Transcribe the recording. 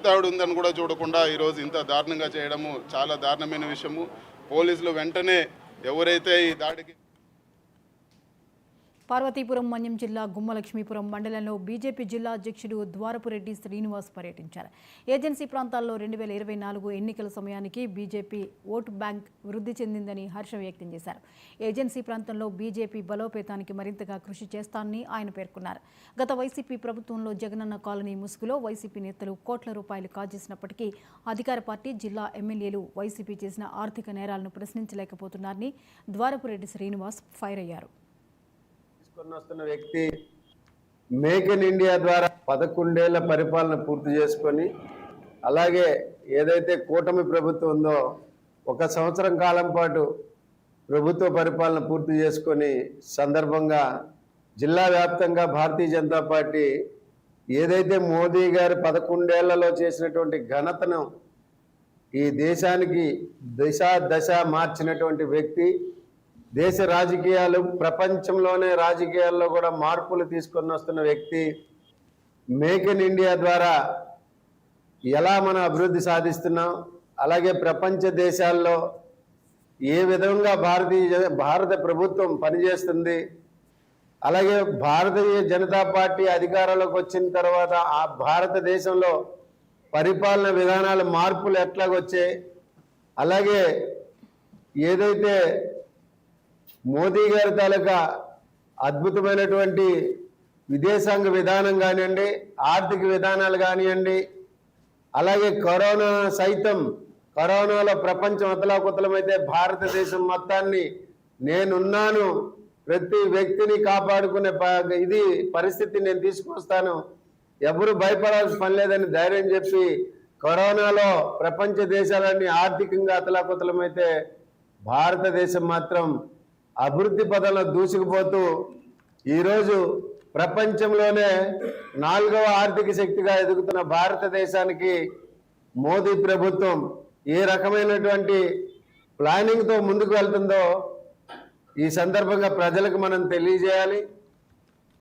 తాడు ఉందని కూడా చూడకుండా ఈరోజు ఇంత దారుణంగా చేయడము చాలా దారుణమైన విషయము. పోలీసులు వెంటనే ఎవరైతే ఈ దాడికి పార్వతీపురం మన్యం జిల్లా గుమ్మలక్ష్మీపురం మండలంలో బీజేపీ జిల్లా అధ్యక్షుడు ద్వారపురెడ్డి శ్రీనివాస్ పర్యటించారు. ఏజెన్సీ ప్రాంతాల్లో 2024 ఎన్నికల సమయానికి బీజేపీ ఓటు బ్యాంక్ వృద్ధి చెందిందని హర్షం వ్యక్తం చేశారు. ఏజెన్సీ ప్రాంతంలో బీజేపీ బలోపేతానికి మరింతగా కృషి చేస్తానని ఆయన పేర్కొన్నారు. గత వైసీపీ ప్రభుత్వంలో జగనన్న కాలనీ ముసుగులో వైసీపీ నేతలు కోట్ల రూపాయలు కాజేసినప్పటికీ అధికార పార్టీ జిల్లా ఎమ్మెల్యేలు వైసీపీ చేసిన ఆర్థిక నేరాలను ప్రశ్నించలేకపోతున్నారని ద్వారపురెడ్డి శ్రీనివాస్ ఫైర్ అయ్యారు. వస్తున్న వ్యక్తి మేక్ ఇన్ ఇండియా ద్వారా 11 ఏళ్ల పరిపాలన పూర్తి చేసుకొని, అలాగే ఏదైతే కూటమి ప్రభుత్వం ఉందో 1 సంవత్సరం కాలం పాటు ప్రభుత్వ పరిపాలన పూర్తి చేసుకొని సందర్భంగా జిల్లా వ్యాప్తంగా భారతీయ జనతా పార్టీ ఏదైతే మోదీ గారు 11 ఏళ్లలో చేసినటువంటి ఘనతను ఈ దేశానికి దశ మార్చినటువంటి వ్యక్తి, దేశ రాజకీయాలు ప్రపంచంలోనే రాజకీయాల్లో కూడా మార్పులు తీసుకొని వస్తున్న వ్యక్తి, మేక్ ఇన్ ఇండియా ద్వారా ఎలా మనం అభివృద్ధి సాధిస్తున్నాం, అలాగే ప్రపంచ దేశాల్లో ఏ విధంగా భారత ప్రభుత్వం పనిచేస్తుంది, అలాగే భారతీయ జనతా పార్టీ అధికారంలోకి వచ్చిన తర్వాత ఆ భారతదేశంలో పరిపాలన విధానాల మార్పులు ఎట్లాగొచ్చాయి, అలాగే ఏదైతే మోదీ గారి తాలూకా అద్భుతమైనటువంటి విదేశాంగ విధానం కానివ్వండి, ఆర్థిక విధానాలు కానివ్వండి, అలాగే కరోనాలో ప్రపంచం అతలాకుతలమైతే భారతదేశం మొత్తాన్ని నేనున్నాను, ప్రతి వ్యక్తిని కాపాడుకునే పరిస్థితి నేను తీసుకొస్తాను, ఎవరు భయపడాల్సిన పని లేదని ధైర్యం చెప్పి కరోనాలో ప్రపంచ దేశాలన్నీ ఆర్థికంగా అతలాకుతలమైతే భారతదేశం మాత్రం అభివృద్ధి పదంలో దూసుకుపోతూ ఈరోజు ప్రపంచంలోనే 4వ ఆర్థిక శక్తిగా ఎదుగుతున్న భారతదేశానికి మోదీ ప్రభుత్వం ఏ రకమైనటువంటి ప్లానింగ్తో ముందుకు వెళ్తుందో ఈ సందర్భంగా ప్రజలకు మనం తెలియజేయాలి.